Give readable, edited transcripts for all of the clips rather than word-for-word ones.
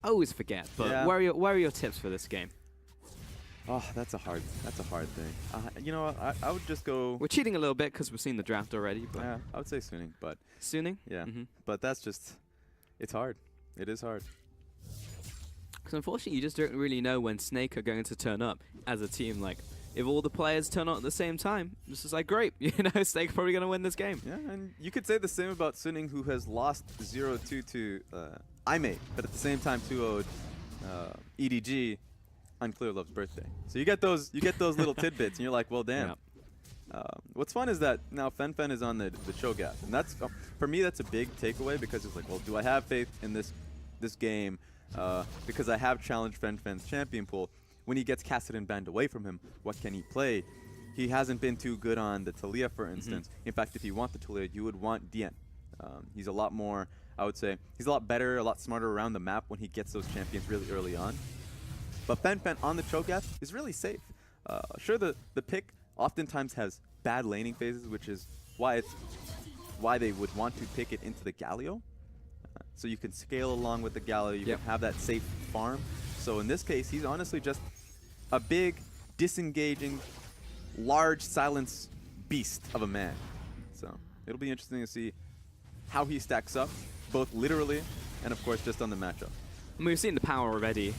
I always forget, but Yeah. where are your tips for this game? Oh, that's a hard thing. You know what? I would just go. We're cheating a little bit because we've seen the draft already, but Yeah, I would say Suning, but Suning? yeah, but that's just. It's hard. It is hard. Because unfortunately, you just don't really know when Snake are going to turn up as a team. Like, if all the players turn up at the same time, this is like, great. You know, Snake's probably going to win this game. Yeah, and you could say the same about Suning, who has lost 0-2 to iMate, but at the same time 2-0'd EDG on Clear Love's birthday. So you get those little tidbits, and you're like, well, damn. Yeah. What's fun is that now Fen is on the Cho'Gath, and that's for me that's a big takeaway, because it's like, well, do I have faith in this game? Because I have challenged Fen's champion pool. When he gets casted and banned away from him, what can he play? He hasn't been too good on the Taliyah, for instance. In fact, if you want the Taliyah, you would want Dien. He's a lot more, I would say, he's a lot better, a lot smarter around the map when he gets those champions really early on. But Fen on the Cho'Gath is really safe. Sure, the pick oftentimes has bad laning phases, which is why they would want to pick it into the Galio. So you can scale along with the Galio, you can have that safe farm. So in this case, he's honestly just a big, disengaging, large silence beast of a man. So it'll be interesting to see how he stacks up, both literally and of course just on the matchup. I mean, we've seen the power already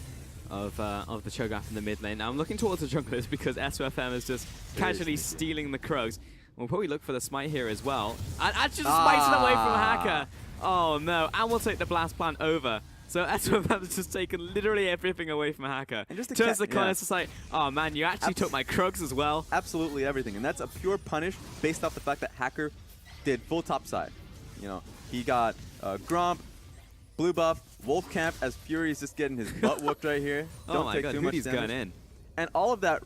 of the Cho'Gath in the mid lane. Now I'm looking towards the junglers because SOFM is just casually stealing the Krogs. We'll probably look for the smite here as well. And actually smites it away from Hacker. Oh no, and we'll take the blast plan over. So SOFM has just taken literally everything away from Hacker. And just turns the corner, it's just like, oh man, you actually took my Krogs as well. Absolutely everything, and that's a pure punish based off the fact that Hacker did full top side. You know, he got Gromp, blue buff, Wolf Camp as Fury is just getting his butt whooped right here. Oh my god, Hooty's going in. And all of that,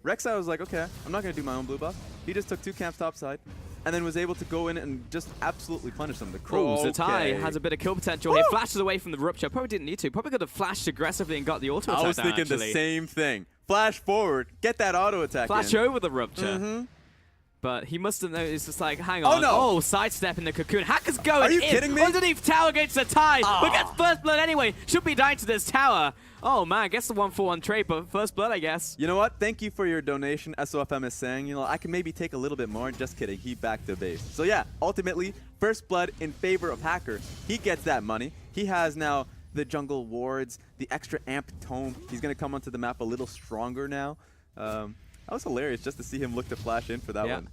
Rek'Sai was like, okay, I'm not going to do my own blue buff. He just took 2 camps top side, and then was able to go in and just absolutely punish them. The Crow. Oh, Zatai has a bit of kill potential. He flashes away from the Rupture. Probably didn't need to. Probably could have flashed aggressively and got the auto attack. I was thinking the same thing. Flash forward, get that auto attack. Flash over the Rupture. But he must have noticed, it's like, hang on. Oh, no. Oh, sidestep in the cocoon. Hacker's going in. Are you kidding me? Underneath tower against the tie. But gets first blood anyway. Should be dying to this tower. Oh, man, gets the 1-for-1 trade, but first blood, I guess. You know what? Thank you for your donation. SOFM is saying, you know, I can maybe take a little bit more. Just kidding. He backed the base. So, yeah, ultimately, first blood in favor of Hacker. He gets that money. He has now the jungle wards, the extra amp tome. He's going to come onto the map a little stronger now. That was hilarious just to see him look to flash in for that one.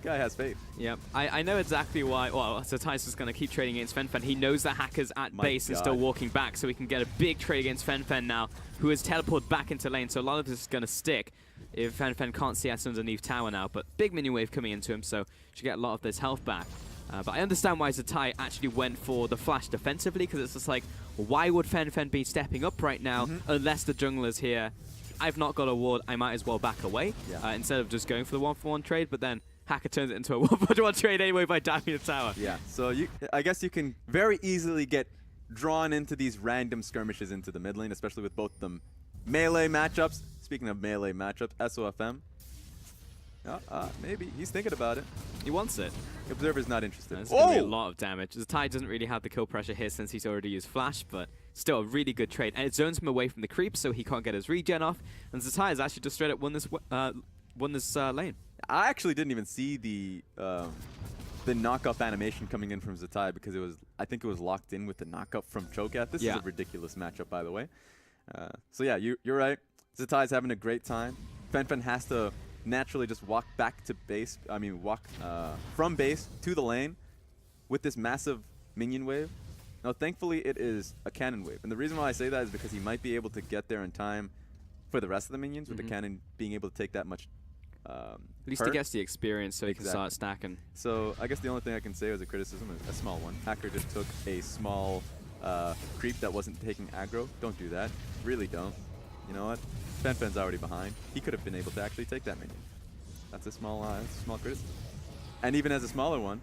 The guy has faith. Yep. I know exactly why. Well, so Ty's just going to keep trading against Fen. He knows that Hacker's at base and still walking back, so he can get a big trade against Fen now, who is teleported back into lane. So a lot of this is going to stick if Fen can't see us underneath tower now. But big minion wave coming into him, so should get a lot of this health back. But I understand why Zatai actually went for the flash defensively, because it's just like, why would Fen be stepping up right now unless the jungler's here? I've not got a ward, I might as well back away instead of just going for the 1-for-1 trade, but then Hacker turns it into a 1-for-1 trade anyway by diving the tower. Yeah, so I guess you can very easily get drawn into these random skirmishes into the mid lane, especially with both the melee matchups. Speaking of melee matchups, SOFM. Maybe. He's thinking about it. He wants it. Observer's not interested. It's going to be a lot of damage. Zatai doesn't really have the kill pressure here since he's already used Flash, but still a really good trade. And it zones him away from the creep, so he can't get his regen off. And Zatai has actually just straight up won this lane. I actually didn't even see the knock-up animation coming in from Zatai, because I think it was locked in with the knock-up from Cho'Gath. This is a ridiculous matchup, by the way. So yeah, you're right. Zatai's having a great time. Fen has to naturally just walk back to base. I mean, walk from base to the lane with this massive minion wave. Now, thankfully, it is a cannon wave. And the reason why I say that is because he might be able to get there in time for the rest of the minions, with the cannon being able to take that much at least he gets the experience, so he can start stacking. So I guess the only thing I can say as a criticism is a small one. Hacker just took a small creep that wasn't taking aggro. Don't do that. Really don't. You know what? Fen's already behind. He could have been able to actually take that minion. That's a small criticism. And even as a smaller one,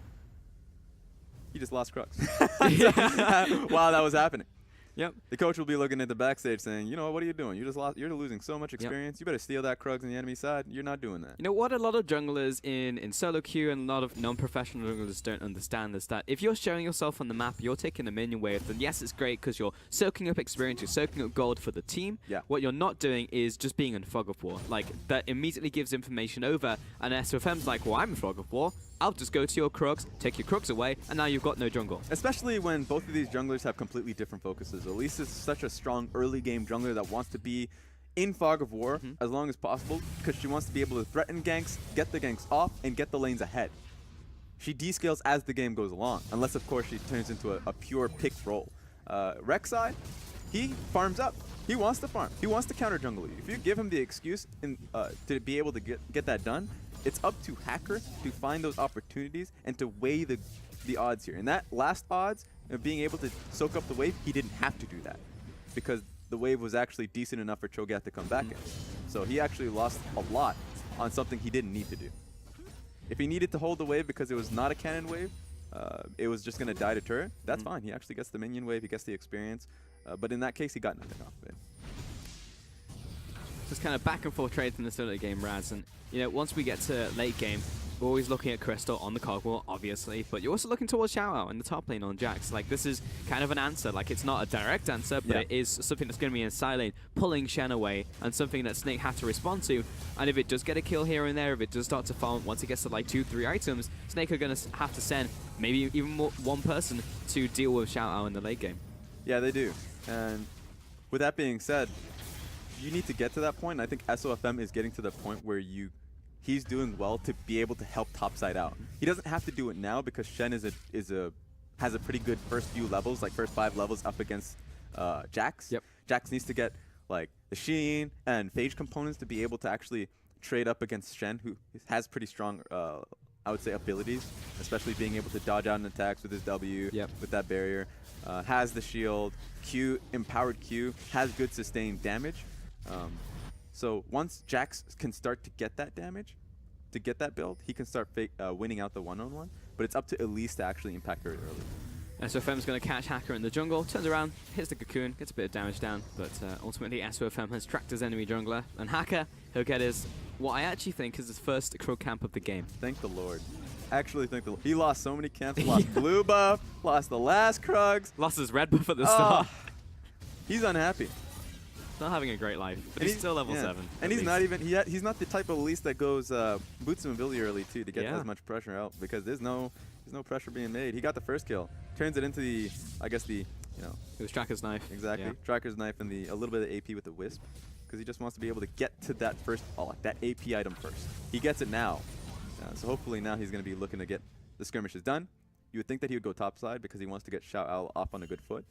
he just lost Crux while that was happening. Yep. The coach will be looking at the backstage saying, you know, what are you doing? You just lost. You're losing so much experience. You better steal that Krugs on the enemy side. You're not doing that. You know what a lot of junglers in solo queue and a lot of non-professional junglers don't understand is that if you're showing yourself on the map, you're taking a minion wave, then yes, it's great because you're soaking up experience, you're soaking up gold for the team. Yeah. What you're not doing is just being in fog of war. Like, that immediately gives information over, and SOFM's like, well, I'm in fog of war. I'll just go to your Krugs, take your Krugs away, and now you've got no jungle. Especially when both of these junglers have completely different focuses. Elise is such a strong early game jungler that wants to be in fog of war as long as possible because she wants to be able to threaten ganks, get the ganks off, and get the lanes ahead. She descales as the game goes along, unless of course she turns into a pure pick role. Rek'Sai, he farms up. He wants to farm. He wants to counter jungle you. If you give him the excuse to be able to get that done, it's up to Hacker to find those opportunities and to weigh the odds here. And that last odds of being able to soak up the wave, he didn't have to do that because the wave was actually decent enough for Cho'Gath to come back in. So he actually lost a lot on something he didn't need to do. If he needed to hold the wave because it was not a cannon wave, it was just going to die to turret, that's fine. He actually gets the minion wave, he gets the experience. But in that case, he got nothing off of it. Just kind of back and forth trades in this early game, Raz. And, you know, once we get to late game, we're always looking at Crystal on the cogwheel, obviously, but you're also looking towards Xiao in the top lane on Jax. Like, this is kind of an answer. Like, it's not a direct answer, but it is something that's going to be in side lane, pulling Shen away, and something that Snake has to respond to. And if it does get a kill here and there, if it does start to farm, once it gets to like 2-3 items, Snake are going to have to send maybe even more, one person to deal with Xiao in the late game. Yeah, they do. And with that being said, you need to get to that point. And I think SOFM is getting to the point where he's doing well to be able to help topside out. He doesn't have to do it now because Shen has a pretty good first few levels, like first 5 levels up against Jax. Yep. Jax needs to get like the Sheen and Phage components to be able to actually trade up against Shen, who has pretty strong, I would say, abilities, especially being able to dodge out an attacks with his W, with that barrier. Has the shield, Q, empowered Q, has good sustained damage. So once Jax can start to get that damage, to get that build, he can start winning out the one-on-one. But it's up to Elise to actually impact very early. SOFM's going to catch Hacker in the jungle, turns around, hits the cocoon, gets a bit of damage down, but ultimately SOFM has tracked his enemy jungler, and Hacker, he'll get his, what I actually think is his first Krug camp of the game. Thank the Lord. Actually think he lost so many camps, lost blue buff, lost the last Krugs. Lost his red buff at the start. He's unhappy. Not having a great life, but he's still level 7. And he's not even, he's not the type of Elise that goes boots him ability early too to get as much pressure out because there's no pressure being made. He got the first kill, turns it into the, I guess the, you know. It was Tracker's knife. Exactly, Tracker's knife and a little bit of AP with the Wisp because he just wants to be able to get to that first, that AP item first. He gets it now. So hopefully now he's going to be looking to get the skirmishes done. You would think that he would go topside because he wants to get Xiao off on a good foot.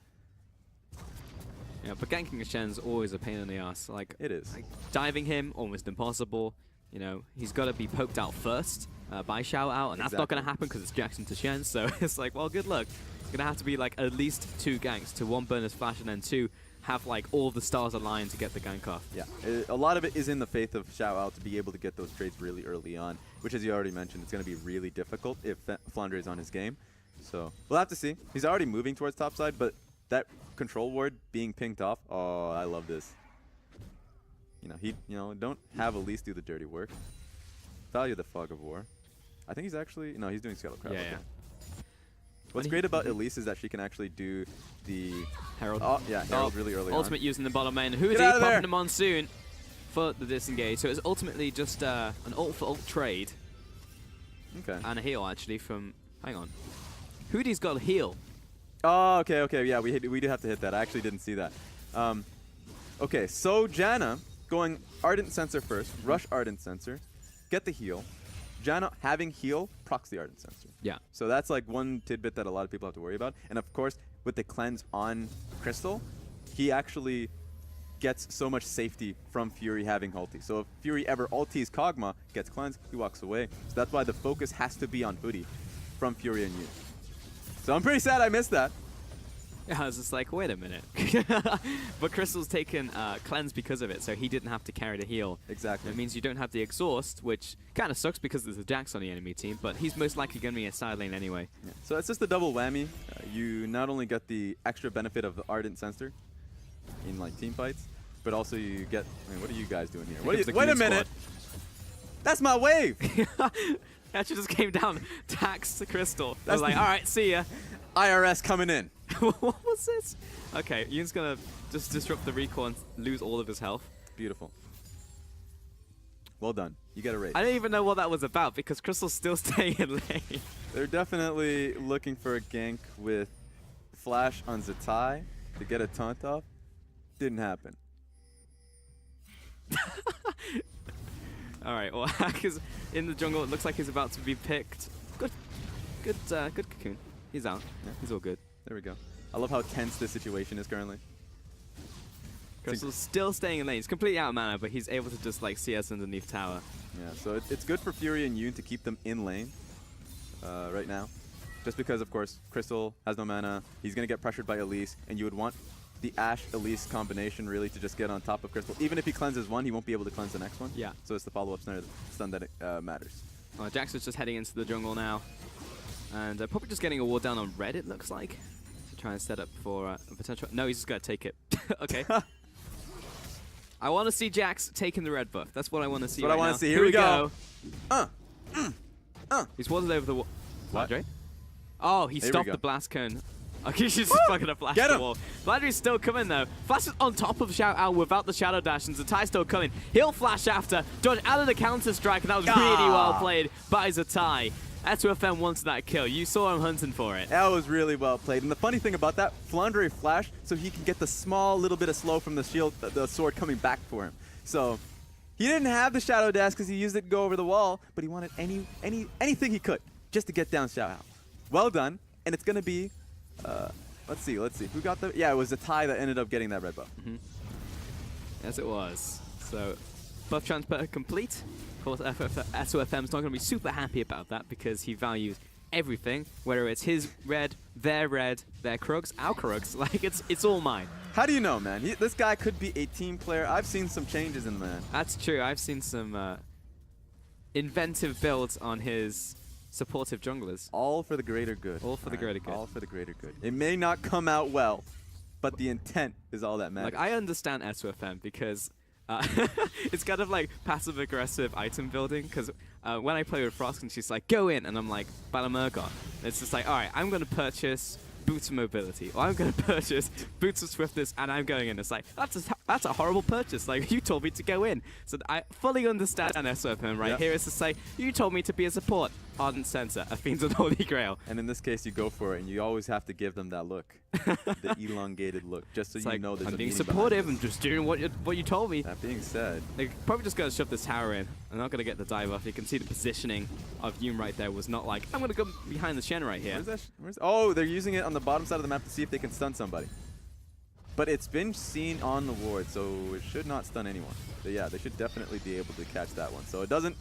Yeah, but ganking a Shen's always a pain in the ass. Like, it is. Like, diving him, almost impossible. You know, he's got to be poked out first by Xiao, and that's not going to happen because it's Jackson to Shen. So it's like, well, good luck. It's going to have to be like at least 2 ganks to 1 burn his flash and then 2 have like all the stars aligned to get the gank off. Yeah, a lot of it is in the faith of Xiao to be able to get those trades really early on, which, as you already mentioned, it's going to be really difficult if Flandre is on his game. So we'll have to see. He's already moving towards topside, but that control ward being pinged off, oh, I love this. Don't have Elise do the dirty work. Value the fog of war. I think he's actually, no, he's doing Scuttle Crab. Yeah. What's great about Elise is that she can actually do the Herald. Herald really early Ultimate on. using the bottom lane. Who is he popping the monsoon for the disengage? So it's ultimately just an ult for ult trade. Okay. And a heal actually from, hang on. Hoody's got a heal. Oh, okay. Yeah, we do have to hit that. I actually didn't see that. Okay, so Janna going Ardent Sensor first, rush Ardent Sensor, get the heal. Janna having heal procs the Ardent Sensor. Yeah. So that's like one tidbit that a lot of people have to worry about. And of course, with the cleanse on Crystal, he actually gets so much safety from Fury having ulti. So if Fury ever ultis Kog'Maw, gets cleansed, he walks away. So that's why the focus has to be on Hoodie from Fury and you. So I'm pretty sad I missed that. I was just like, wait a minute. But Crystal's taken cleanse because of it, so he didn't have to carry the heal. Exactly. It means you don't have the exhaust, which kind of sucks because there's a Jax on the enemy team, but he's most likely going to be a side lane anyway. Yeah. So it's just a double whammy. You not only get the extra benefit of the Ardent Sensor in like team fights, but also you get. I mean, what are you guys doing here? Wait a minute. That's my wave. Actually just came down, taxed the Crystal. I was like, all right, see ya. IRS coming in. What was this? Okay, Yoon's gonna just disrupt the recall and lose all of his health. Beautiful. Well done. You get a raid. I don't even know what that was about because Crystal's still staying in lane. They're definitely looking for a gank with flash on Zatai to get a taunt off. Didn't happen. All right, well, Hack is in the jungle. It looks like he's about to be picked. Good Cocoon. He's out. Yeah. He's all good. There we go. I love how tense this situation is currently. Crystal's still staying in lane. He's completely out of mana, but he's able to just like CS underneath tower. Yeah, so it's good for Fury and Yoon to keep them in lane right now. Just because, of course, Crystal has no mana. He's going to get pressured by Elise, and you would want the Ashe-Elise combination really to just get on top of Crystal. Even if he cleanses one, he won't be able to cleanse the next one. Yeah. So it's the follow-up stun that matters. Jax is just heading into the jungle now. And probably just getting a ward down on red, it looks like. To try and set up for a potential... No, he's just going to take it. Okay. I want to see Jax taking the red buff. That's what I want to see. That's what right I want now. to see. Here we go. He's warded over the wall. What? Vladre? Oh, he There we stopped go. the blast cone. Okay, she's just fucking a flash Get the him. wall. Vladre's still coming though. Flash is on top of Shout Out without the shadow dash, and Zatai's still coming. He'll flash after. Dodge out of the counter strike, and that was really well played by Zatai. S2FM wanted that kill. You saw him hunting for it. That was really well played. And the funny thing about that, Flandre flashed so he can get the small little bit of slow from the shield, the sword coming back for him. So he didn't have the shadow dash because he used it to go over the wall, but he wanted anything he could just to get down Shout Out. Well done. And it's going to be, let's see. Who got the, yeah, it was Zatai that ended up getting that red buff. Yes, it was. So buff transfer complete. Of course, SOFM's not going to be super happy about that because he values everything, whether it's his red, their Krugs, our Krugs. Like, it's all mine. How do you know, man? This guy could be a team player. I've seen some changes in the man. That's true. I've seen some inventive builds on his supportive junglers. All for the greater good. All for the greater good. All for the greater good. It may not come out well, but the intent is all that matters. Like, I understand SOFM because it's kind of like passive-aggressive item building, because when I play with Frost and she's like, go in, and I'm like, Balamurgon. It's just like, all right, I'm going to purchase Boots of Mobility, or I'm going to purchase Boots of Swiftness, and I'm going in. It's like, that's a horrible purchase. Like, you told me to go in. So I fully understand SOFM right here is to say, you told me to be a support. Ardent Sensor, a Fiend's Unholy Grail. And in this case, you go for it, and you always have to give them that look, the elongated look, just so it's you like, know there's I'm a being meaning supportive behind and just doing what you told me. That being said, They're probably just going to shove this tower in. I'm not going to get the dive off. You can see the positioning of Yoon right there was not like, I'm going to go behind the Shen right here. oh, they're using it on the bottom side of the map to see if they can stun somebody. But it's been seen on the ward, so it should not stun anyone. But yeah, they should definitely be able to catch that one. So it doesn't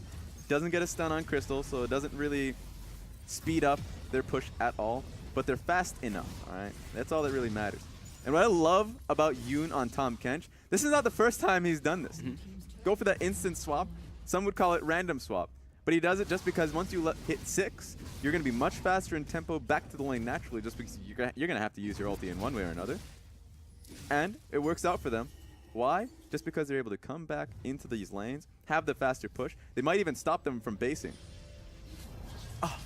get a stun on Crystal, so it doesn't really speed up their push at all, but they're fast enough, all right? That's all that really matters. And what I love about Yoon on Tahm Kench, this is not the first time he's done this. Go for that instant swap. Some would call it random swap, but he does it just because once you hit 6, you're going to be much faster in tempo back to the lane naturally, just because you're going to have to use your ulti in one way or another. And it works out for them. Why? Just because they're able to come back into these lanes, have the faster push. They might even stop them from basing. Oh.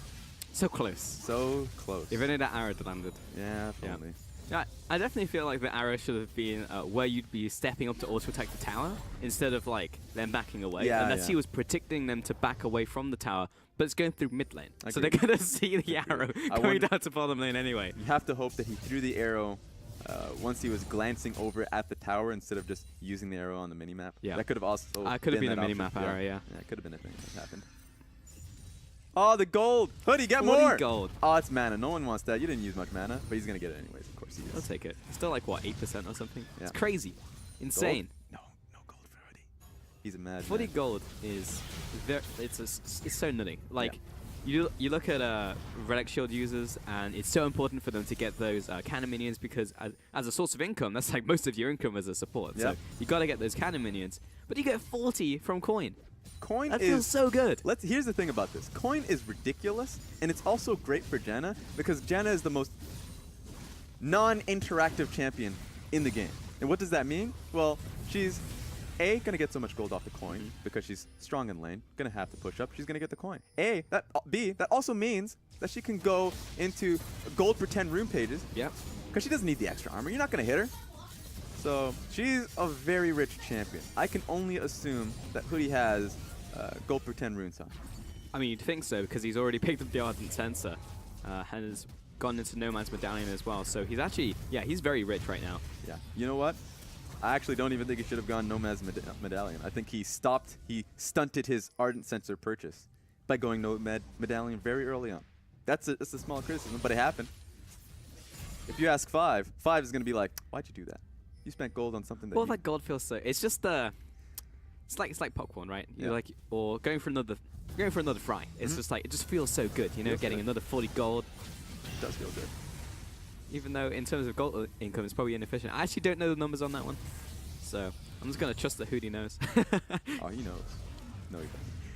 So close. So close. If only that arrow had landed. Yeah, probably. Yeah, I definitely feel like the arrow should have been where you'd be stepping up to auto-attack the tower instead of like them backing away. Yeah, Unless he was predicting them to back away from the tower, but it's going through mid lane. So Agreed. they're going to see the arrow going down to bottom lane anyway. You have to hope that he threw the arrow once he was glancing over at the tower instead of just using the arrow on the minimap. Yeah. That could have also could have been a that minimap option. arrow, yeah. Yeah, it could have been a thing that happened. Oh, the gold! Hoodie, get Hoodie more! gold. Oh, it's mana. No one wants that. You didn't use much mana, but he's going to get it anyways. Of course he I'll is. take it. Still like, what, 8% or something? Yeah. It's crazy. Insane. Gold? No gold for Hoodie. He's a mad Hoodie man. gold is very, it's so nutty. Like, You look at relic shield users, and it's so important for them to get those cannon minions because as a source of income, that's like most of your income as a support. Yep. So you got to get those cannon minions, but you get 40 from coin. Coin That is feels so good. Here's the thing about this. Coin is ridiculous, and it's also great for Janna because Janna is the most non-interactive champion in the game. And what does that mean? Well, she's A, gonna get so much gold off the coin because she's strong in lane, gonna have to push up, she's gonna get the coin. B, that also means that she can go into gold pretend rune pages. Yep. Because she doesn't need the extra armor, you're not gonna hit her. So she's a very rich champion. I can only assume that Hoodie has gold pretend runes on. I mean, you'd think so because he's already picked up the Ardent Sensor and has gone into Nomad's medallion as well. So he's actually, yeah, he's very rich right now. Yeah. You know what? I actually don't even think he should have gone Nomad's medallion. I think he stunted his Ardent Sensor purchase by going Nomad medallion very early on. That's a small criticism, but it happened. If you ask Five is going to be like, why'd you do that? You spent gold on something that. Well, that gold feels so. It's just it's like popcorn, right? Yeah. You're like, or going for another fry. It's just like it just feels so good, you know, Feels getting good. another 40 gold. It does feel good. Even though in terms of gold income, it's probably inefficient. I actually don't know the numbers on that one, so I'm just gonna trust that Hoodie knows. Oh, he knows. No, he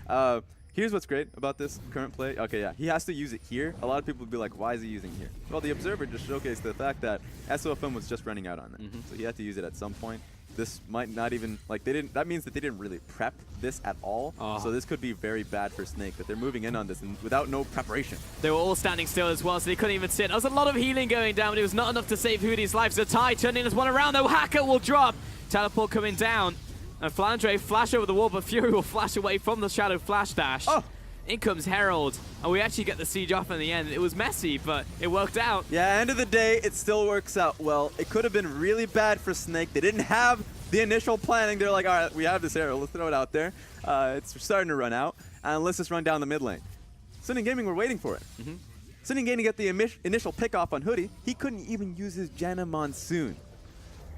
doesn't. Here's what's great about this current play. Okay, yeah, he has to use it here. A lot of people would be like, why is he using it here? Well, the Observer just showcased the fact that SOFM was just running out on it. So he had to use it at some point. This might not even, like, that means that they didn't really prep this at all. So this could be very bad for Snake, that they're moving in on this and without no preparation. They were all standing still as well, so they couldn't even sit. There was a lot of healing going down, but it was not enough to save Hoodie's life. Zatai turning this one around, though. Hacker will drop. Teleport coming down. And Flandre flash over the wall, but Fury will flash away from the Shadow Flash Dash. Oh! In comes Herald, and we actually get the siege off in the end. It was messy, but it worked out. Yeah, end of the day, it still works out well. It could have been really bad for Snake. They didn't have the initial planning. They're like, all right, we have this Herald. Let's throw it out there. It's starting to run out, and let's just run down the mid lane. SNG Gaming were waiting for it. SNG Gaming got the initial pick off on Hoodie. He couldn't even use his Janna Monsoon.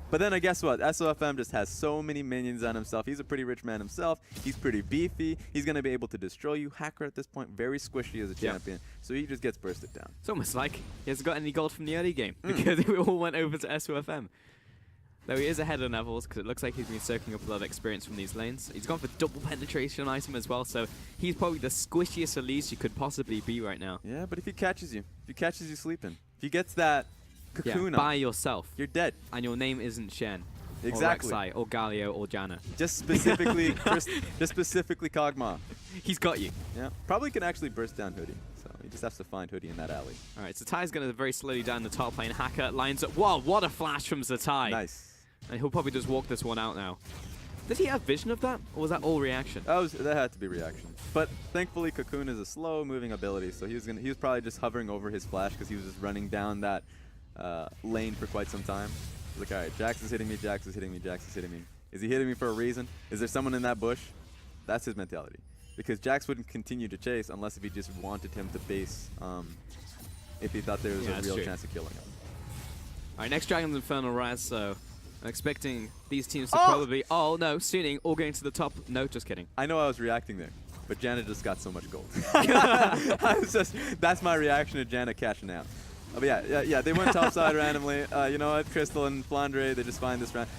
But then guess what? SOFM just has so many minions on himself. He's a pretty rich man himself. He's pretty beefy. He's going to be able to destroy you. Hacker at this point, very squishy as a champion. So he just gets bursted down. It's almost like he hasn't got any gold from the early game because we all went over to SOFM. Though he is ahead of levels because it looks like he's been soaking up a lot of experience from these lanes. He's gone for double penetration item as well, so he's probably the squishiest Elise you could possibly be right now. Yeah, but if he catches you sleeping, if he gets that cocoon by yourself, you're dead. And your name isn't Shen, Exactly. or Rek'Sai, or Galio, or Janna. Just specifically, just specifically Kog'Maw. He's got you. Yeah, probably can actually burst down Hoodie. So he just has to find Hoodie in that alley. All right, Zatai's going to very slowly down the top lane. Hacker lines up. Whoa, what a flash from Zatai. Nice. And he'll probably just walk this one out now. Did he have vision of that, or was that all reaction? That had to be reaction. But thankfully, Cocoon is a slow-moving ability, so he was probably just hovering over his flash because he was just running down that lane for quite some time. He's like, all right, Jax is hitting me, Jax is hitting me, Jax is hitting me. Is he hitting me for a reason? Is there someone in that bush? That's his mentality. Because Jax wouldn't continue to chase unless if he just wanted him to base, if he thought there was a real chance of killing him. All right, next Dragon's Infernal Rise, so I'm expecting these teams to probably... Oh, no, Suning all going to the top. No, just kidding. I know I was reacting there, but Janna just got so much gold. That's my reaction to Janna cashing out. But yeah, they went topside randomly. You know what? Crystal and Flandre, they just find this round.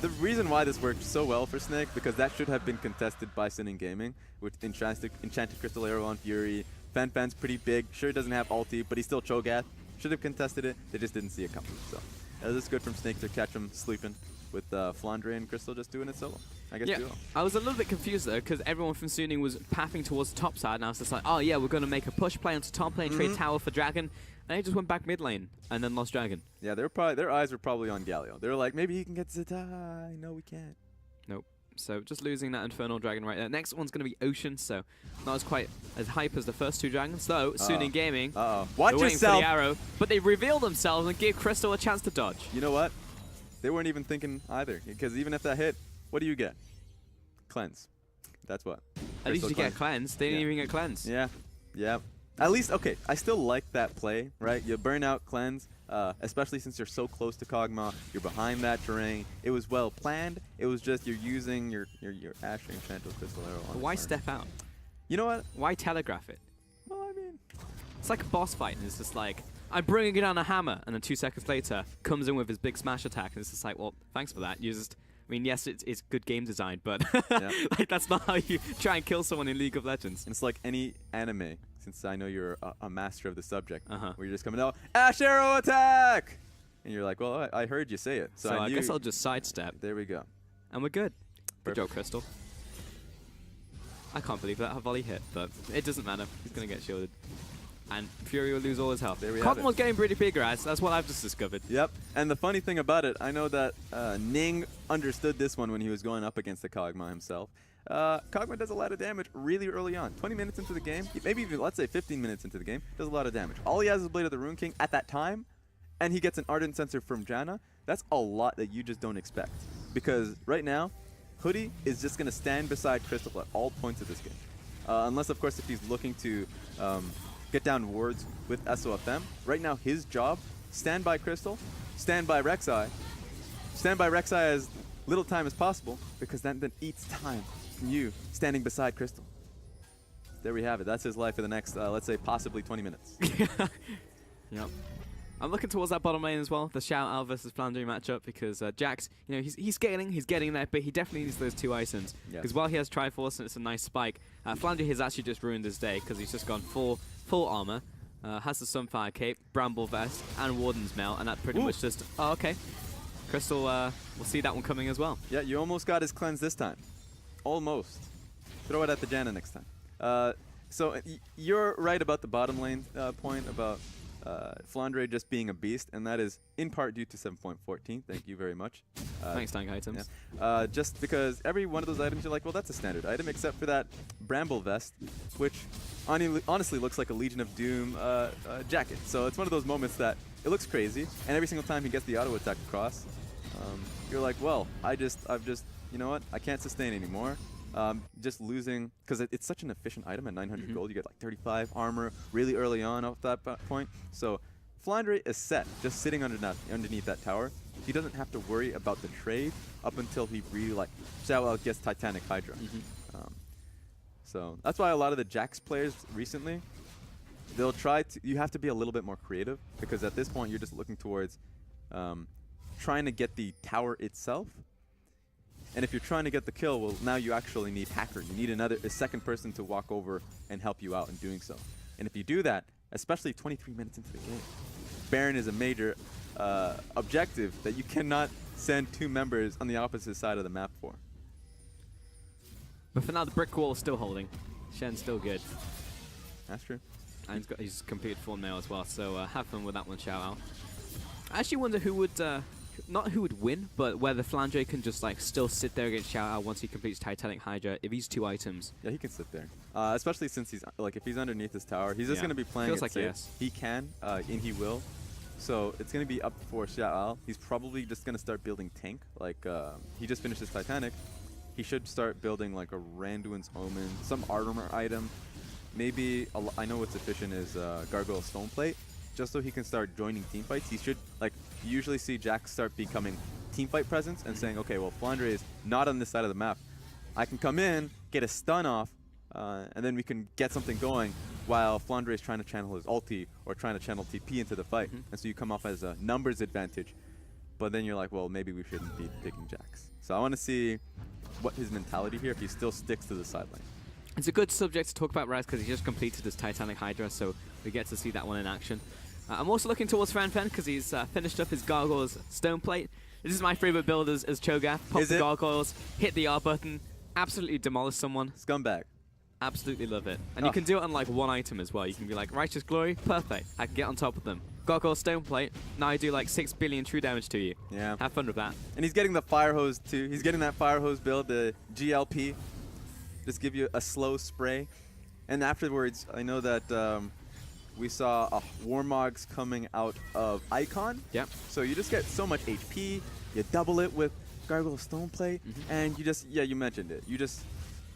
The reason why this worked so well for Snake, because that should have been contested by SNG Gaming with Enchanted Crystal Arrow on Fury. Fan's pretty big. Sure, he doesn't have ulti, but he's still Cho'Gath. Should have contested it. They just didn't see it coming. So it was good from Snake to catch him sleeping with Flandre and Crystal just doing it solo. I guess duo. I was a little bit confused though because everyone from Suning was pathing towards the top side, and I was just like, oh yeah, we're going to make a push play onto top lane, trade tower for Dragon, and they just went back mid lane and then lost Dragon. Yeah, their eyes were probably on Galio. They were like, maybe he can get Zatai. No, we can't. Nope. So just losing that Infernal Dragon right there. Next one's going to be Ocean, so not as quite as hype as the first two Dragons. Though, Suning Gaming, watch waiting yourself. for the arrow, but they reveal themselves and give Crystal a chance to dodge. You know what? They weren't even thinking either, because even if that hit, what do you get? Cleanse. That's what. At least you get cleanse. They didn't even get cleanse. Yeah. At least, okay, I still like that play, right? You burn out cleanse, especially since you're so close to Kog'Maw. You're behind that terrain. It was well planned. It was just you're using your Asher Enchanted Crystal Arrow on Why step out? You know what? Why telegraph it? it's like a boss fight, and it's just like, I'm bringing down a hammer, and then 2 seconds later, comes in with his big smash attack, and it's just like, well, thanks for that. You just, I mean, yes, it's good game design, but like that's not how you try and kill someone in League of Legends. And it's like any anime, since I know you're a master of the subject, where you're just coming out, Ash Arrow attack! And you're like, well, I heard you say it. So I guess I'll just sidestep. There we go. And we're good. Good job, Crystal. I can't believe that volley hit, but it doesn't matter. He's going to get shielded. And Fury will lose all his health. Cogmon's getting pretty big, guys. That's what I've just discovered. Yep. And the funny thing about it, I know that Ning understood this one when he was going up against the Kog'Maw himself. Kog'Maw does a lot of damage really early on. 20 minutes into the game, maybe even, let's say, 15 minutes into the game, does a lot of damage. All he has is Blade of the Rune King at that time, and he gets an Ardent Sensor from Janna. That's a lot that you just don't expect. Because right now, Hoodie is just going to stand beside Crystal at all points of this game. Unless, of course, if he's looking to get down wards with SOFM. Right now, his job, stand by Crystal, stand by Rek'Sai. Stand by Rek'Sai as little time as possible, because that then eats time from you standing beside Crystal. There we have it. That's his life for the next, let's say, possibly 20 minutes. Yep. I'm looking towards that bottom lane as well, the Shout Out versus Flandre matchup, because Jax, you know, he's getting there, but he definitely needs those 2 items. Because while he has Triforce and it's a nice spike, Flandre has actually just ruined his day, because he's just gone full armor, has the Sunfire Cape, Bramble Vest, and Warden's Mail, and that pretty much just, oh, okay. Crystal, we'll see that one coming as well. Yeah, you almost got his cleanse this time. Almost. Throw it at the Janna next time. So you're right about the bottom lane point about Flandre just being a beast, and that is in part due to 7.14. Thank you very much. Thanks, tank items. Yeah. Just because every one of those items, you're like, well, that's a standard item, except for that Bramble Vest, which honestly looks like a Legion of Doom jacket. So it's one of those moments that it looks crazy, and every single time he gets the auto attack across, you're like, well, I've just, you know what? I can't sustain anymore. Just losing, because it's such an efficient item at 900 gold. You get like 35 armor really early on off that point. So Flandre is set, just sitting underneath that tower. He doesn't have to worry about the trade up until he really gets Titanic Hydra. So that's why a lot of the Jax players recently, they'll try to, you have to be a little bit more creative, because at this point you're just looking towards trying to get the tower itself. And if you're trying to get the kill, well, now you actually need Hacker. You need a second person to walk over and help you out in doing so. And if you do that, especially 23 minutes into the game, Baron is a major objective that you cannot send 2 members on the opposite side of the map for. But for now, the brick wall is still holding. Shen's still good. That's true. And he's completed full mail as well, so have fun with that one, Shout Out. I actually wonder who would... not who would win, but whether Flandre can just still sit there against Shout Out once he completes Titanic Hydra if he's 2 items. Yeah, he can sit there. Especially since he's if he's underneath this tower, he's just going to be playing it safe. Yes. He can, and he will. So it's going to be up for Shout Out. He's probably just going to start building tank. He just finished his Titanic. He should start building a Randuin's Omen, some armor item. Maybe, I know what's efficient is Gargoyle Stoneplate. Just so he can start joining team fights. He should, you usually see Jax start becoming team fight presence and saying, okay, well, Flandre is not on this side of the map. I can come in, get a stun off, and then we can get something going while Flandre is trying to channel his ulti or trying to channel TP into the fight. And so you come off as a numbers advantage. But then you're like, well, maybe we shouldn't be picking Jax. So I want to see what his mentality here, if he still sticks to the side lane. It's a good subject to talk about, Raz, because he just completed his Titanic Hydra, so we get to see that one in action. I'm also looking towards Fanfen because he's finished up his Gargoyles Stoneplate. This is my favorite build as Cho'Gath. Pop the Gargoyles, hit the R button, absolutely demolish someone. Scumbag. Absolutely love it. And you can do it on 1 item as well. You can be like, Righteous Glory, perfect. I can get on top of them. Gargoyle Stoneplate, now I do 6 billion true damage to you. Yeah. Have fun with that. And he's getting the Fire Hose too. He's getting that Fire Hose build, the GLP. Just give you a slow spray. And afterwards, I know that we saw Warmogs coming out of Icon. Yep. So you just get so much HP. You double it with Gargoyle Stoneplate, and you just, you mentioned it. You just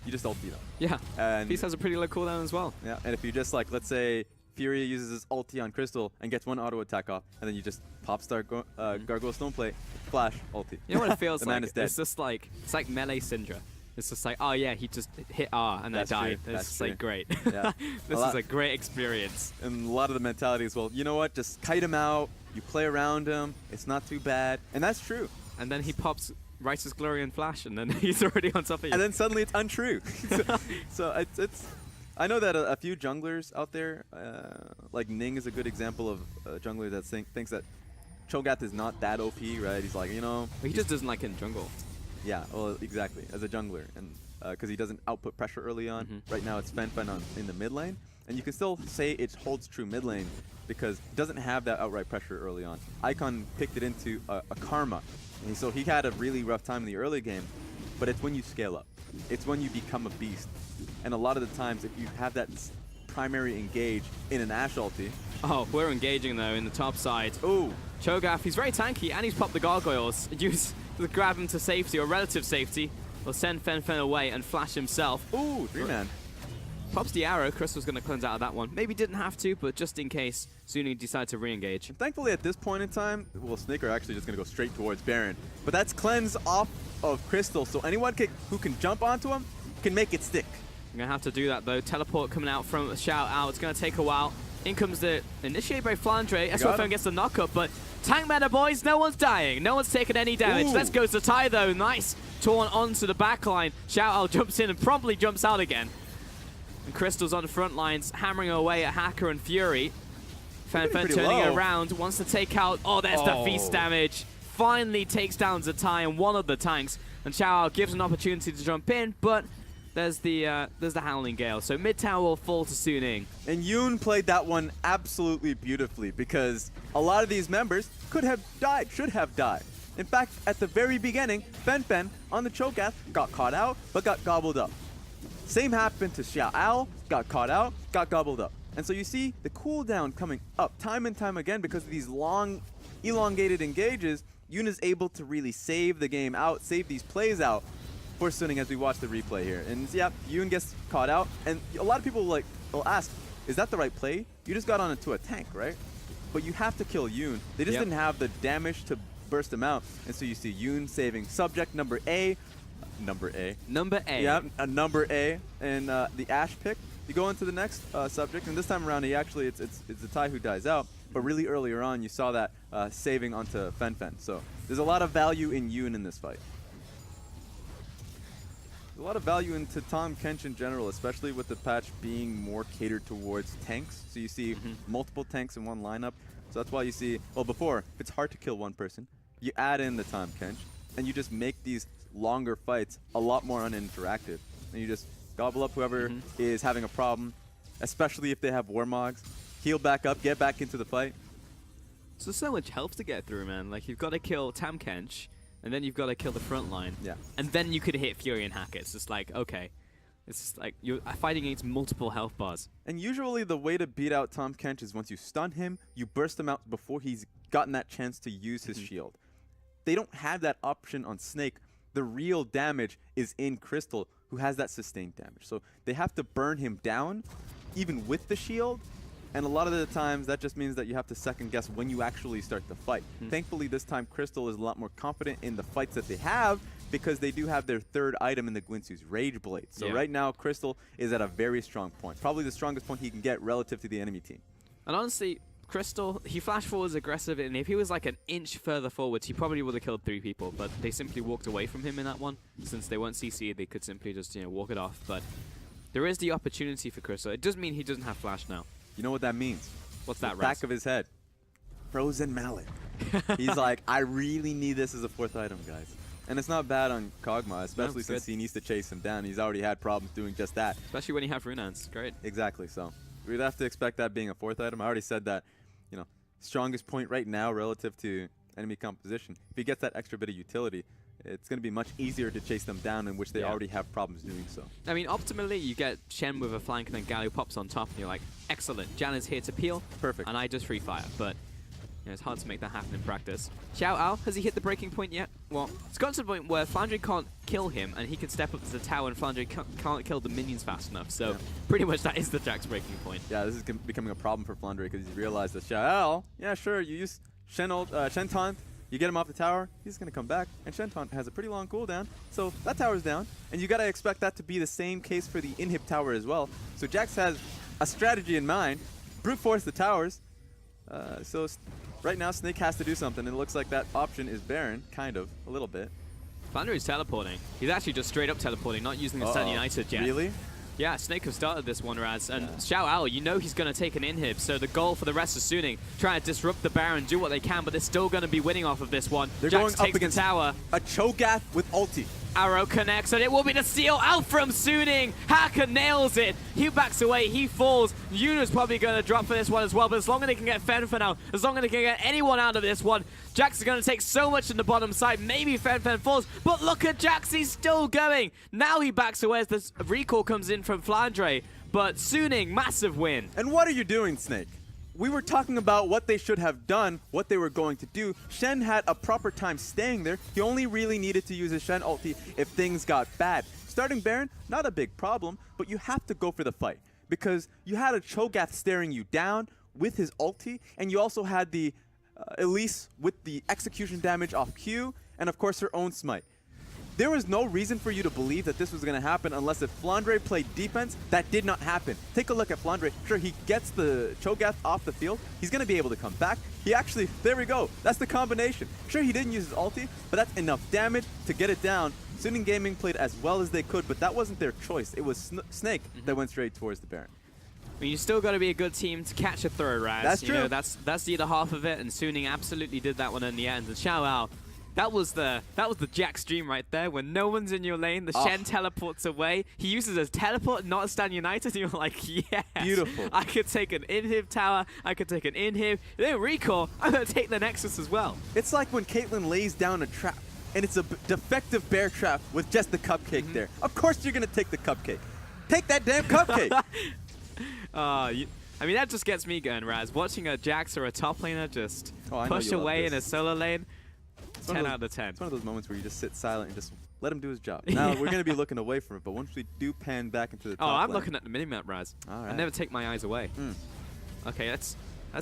ulti them. Yeah. And Peace has a pretty low cooldown as well. Yeah. And if you just let's say Fury uses his ulti on Crystal and gets 1 auto attack off, and then you just pop start Gargoyle Stoneplate, flash ulti. You know what it feels the like? man is dead. It's just it's like melee Syndra. It's just like, oh yeah, he just hit R and then died. It's just like, great. Yeah. This is a great experience. And a lot of the mentality is, well, you know what? Just kite him out. You play around him. It's not too bad. And that's true. And then he pops Righteous Glory and Flash, and then he's already on top of you. And then suddenly it's untrue. so it's I know that a few junglers out there, like Ning is a good example of a jungler that thinks that Cho'Gath is not that OP, right? He's like, you know. He just doesn't like it in jungle. Yeah, well, exactly, as a jungler. And because he doesn't output pressure early on. Right now it's Fen in the mid lane. And you can still say it holds true mid lane because it doesn't have that outright pressure early on. Icon picked it into a Karma. And so he had a really rough time in the early game, but it's when you scale up. It's when you become a beast. And a lot of the times, if you have that primary engage in an Ashe ulti. Oh, we're engaging though in the top side. Ooh. Cho'Gath, he's very tanky and he's popped the gargoyles. Use the grab him to safety or relative safety. Will send Fen away and Flash himself. Ooh, 3-man. Pops the arrow. Crystal's going to cleanse out of that one. Maybe didn't have to, but just in case, Zuni decides to re-engage. Thankfully, at this point in time, well, Snake are actually just going to go straight towards Baron. But that's cleanse off of Crystal, so anyone who can jump onto him can make it stick. I'm going to have to do that, though. Teleport coming out from Shout Out. It's going to take a while. In comes the initiate by Flandre. SS Sofm gets the knockup, but tank meta, boys. No one's dying. No one's taking any damage. Let's go to Ty, though. Nice. Torn onto the backline. Shout Out jumps in and promptly jumps out again. And Crystal's on the front lines, hammering away at Hacker and Fury. Fen turning around, wants to take out... Oh, there's the feast damage. Finally takes down Zatai and one of the tanks. And Chao gives an opportunity to jump in, but there's the Howling Gale. So mid tower will fall to Suning. And Yoon played that one absolutely beautifully because a lot of these members could have died, should have died. In fact, at the very beginning, Fen on the Cho'Gath got caught out, but got gobbled up. Same happened to Xiao, got caught out, got gobbled up. And so you see the cooldown coming up time and time again because of these long, elongated engages. Yoon is able to really save the game out, save these plays out for Suning as we watch the replay here. And yeah, Yoon gets caught out. And a lot of people will ask, is that the right play? You just got onto a tank, right? But you have to kill Yoon. They just didn't have the damage to burst him out. And so you see Yoon saving subject number A. Number A. Yeah, number A. And the Ashe pick. You go into the next subject, and this time around, it's the Ty who dies out. But really earlier on, you saw that saving onto Fen. So there's a lot of value in Yoon in this fight. There's a lot of value into Tahm Kench in general, especially with the patch being more catered towards tanks. So you see multiple tanks in one lineup. So that's why you see, well, before, if it's hard to kill one person, you add in the Tahm Kench, and you just make these longer fights a lot more uninteractive. And you just gobble up whoever is having a problem, especially if they have Warmogs. Heal back up, get back into the fight. So much health to get through, man. Like, you've got to kill Tahm Kench, and then you've got to kill the front line. Yeah. And then you could hit Fury and Hack it. It's just like, okay. It's just like you're fighting against multiple health bars. And usually the way to beat out Tahm Kench is once you stun him, you burst him out before he's gotten that chance to use his shield. They don't have that option on Snake. The real damage is in Crystal, who has that sustained damage. So they have to burn him down, even with the shield. And a lot of the times, that just means that you have to second guess when you actually start the fight. Thankfully, this time, Crystal is a lot more confident in the fights that they have because they do have their third item in the Guinsoo's Rage Blade. So right now, Crystal is at a very strong point. Probably the strongest point he can get relative to the enemy team. And honestly, Crystal, he flashed forwards aggressive, and if he was like an inch further forwards, he probably would have killed 3 people, but they simply walked away from him in that one. Since they weren't CC'd, they could simply just, walk it off. But there is the opportunity for Crystal. It does mean he doesn't have flash now. You know what that means? What's that, the back of his head. Frozen Mallet. He's like, I really need this as a 4th item, guys. And it's not bad on Kog'Maw, especially since he needs to chase him down. He's already had problems doing just that. Especially when you have Runans. Great. Exactly, so we'd have to expect that being a 4th item. I already said that, strongest point right now relative to enemy composition. If he gets that extra bit of utility, it's going to be much easier to chase them down, in which they already have problems doing so. I mean, optimally, you get Shen with a flank and then Galio pops on top, and you're like, excellent, Jan is here to peel. Perfect. And I just free fire, but it's hard to make that happen in practice. Xiao Ao, has he hit the breaking point yet? Well, it's gotten to the point where Flandre can't kill him, and he can step up to the tower, and Flandre can't kill the minions fast enough. So pretty much that is the Jack's breaking point. Yeah, this is becoming a problem for Flandre because he's realized that Xiao Ao, yeah, sure, you use Shen Taunt, You get him off the tower, he's going to come back, and Shenton has a pretty long cooldown, so that tower's down, and you got to expect that to be the same case for the inhib tower as well. So Jax has a strategy in mind, brute force the towers, so right now Snake has to do something, and it looks like that option is Baron, kind of, a little bit. Flandre's teleporting. He's actually just straight up teleporting, not using the Stun United yet. Really? Yeah, Snake have started this one, Raz. And chào, you know he's going to take an inhib, so the goal for the rest of Suning, try to disrupt the Baron, do what they can, but they're still going to be winning off of this one. They're Jax going takes up against the tower. A Cho'Gath with ulti. Arrow connects, and it will be the steal out from Suning. Haka nails it. He backs away, he falls. Yuna's probably going to drop for this one as well, but as long as they can get Fenfen out, as long as they can get anyone out of this one, Jax is going to take so much in the bottom side. Maybe Fenfen falls, but look at Jax, he's still going. Now he backs away as this recall comes in from Flandre, but Suning, massive win. And what are you doing, Snake? We were talking about what they should have done, what they were going to do. Shen had a proper time staying there. He only really needed to use his Shen ulti if things got bad. Starting Baron, not a big problem, but you have to go for the fight because you had a Cho'Gath staring you down with his ulti, and you also had the Elise with the execution damage off Q, and of course her own smite. There was no reason for you to believe that this was going to happen unless if Flandre played defense. That did not happen. Take a look at Flandre. Sure, he gets the Cho'Gath off the field. He's going to be able to come back. He actually, there we go. That's the combination. Sure, he didn't use his ulti, but that's enough damage to get it down. Suning Gaming played as well as they could, but that wasn't their choice. It was Snake that went straight towards the Baron. I mean, you still got to be a good team to catch a throw, Raz. That's true. You know, that's the other half of it, and Suning absolutely did that one in the end. And chào, that was the Jax dream right there. When no one's in your lane, the Shen teleports away. He uses a teleport, not a Stun United. And you're like, yes. Beautiful. I could take an inhib tower. I could take an inhib. Then recall. I'm going to take the Nexus as well. It's like when Caitlyn lays down a trap, and it's a defective bear trap with just the cupcake there. Of course you're going to take the cupcake. Take that damn cupcake. I mean, that just gets me going, Raz. Watching a Jax or a top laner just push away in a solo lane. 10 out of 10. It's one of those moments where you just sit silent and just let him do his job. Now, we're going to be looking away from it, but once we do pan back into the top I'm lane, looking at the minimap, Raz. All right. I never take my eyes away. Okay, let's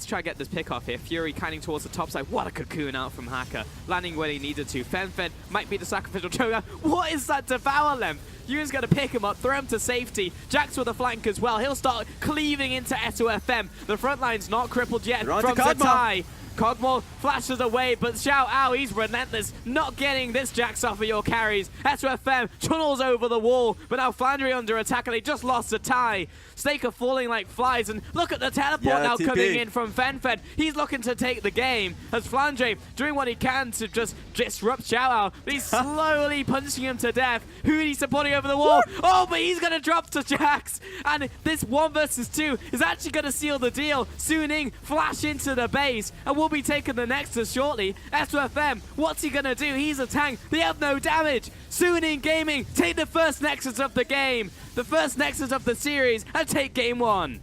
try to get this pick off here. Fury kiting towards the top side. What a cocoon out from Haka. Landing where he needed to. Fenfen might be the sacrificial Cho'Gath. What is that devour length? Yuna's going to pick him up, throw him to safety. Jax with a flank as well. He'll start cleaving into SOFM. The front line's not crippled yet from Zetai. Kog'Maw flashes away, but chào, he's relentless, not getting this Jax off of your carries. SOFM tunnels over the wall, but now Flandre under attack, and they just lost a tie. Snake are falling like flies, and look at the teleport now coming in from Fenfen. He's looking to take the game, as Flandre doing what he can to just disrupt chào, but he's slowly punching him to death. Who is he supporting over the wall? Oh, but he's going to drop to Jax, and this 1 versus 2 is actually going to seal the deal. Suning flash into the base, and we'll be taking the Nexus shortly. SOFM, what's he going to do? He's a tank. They have no damage. Suning Gaming take the first Nexus of the game, the first Nexus of the series, and take game 1.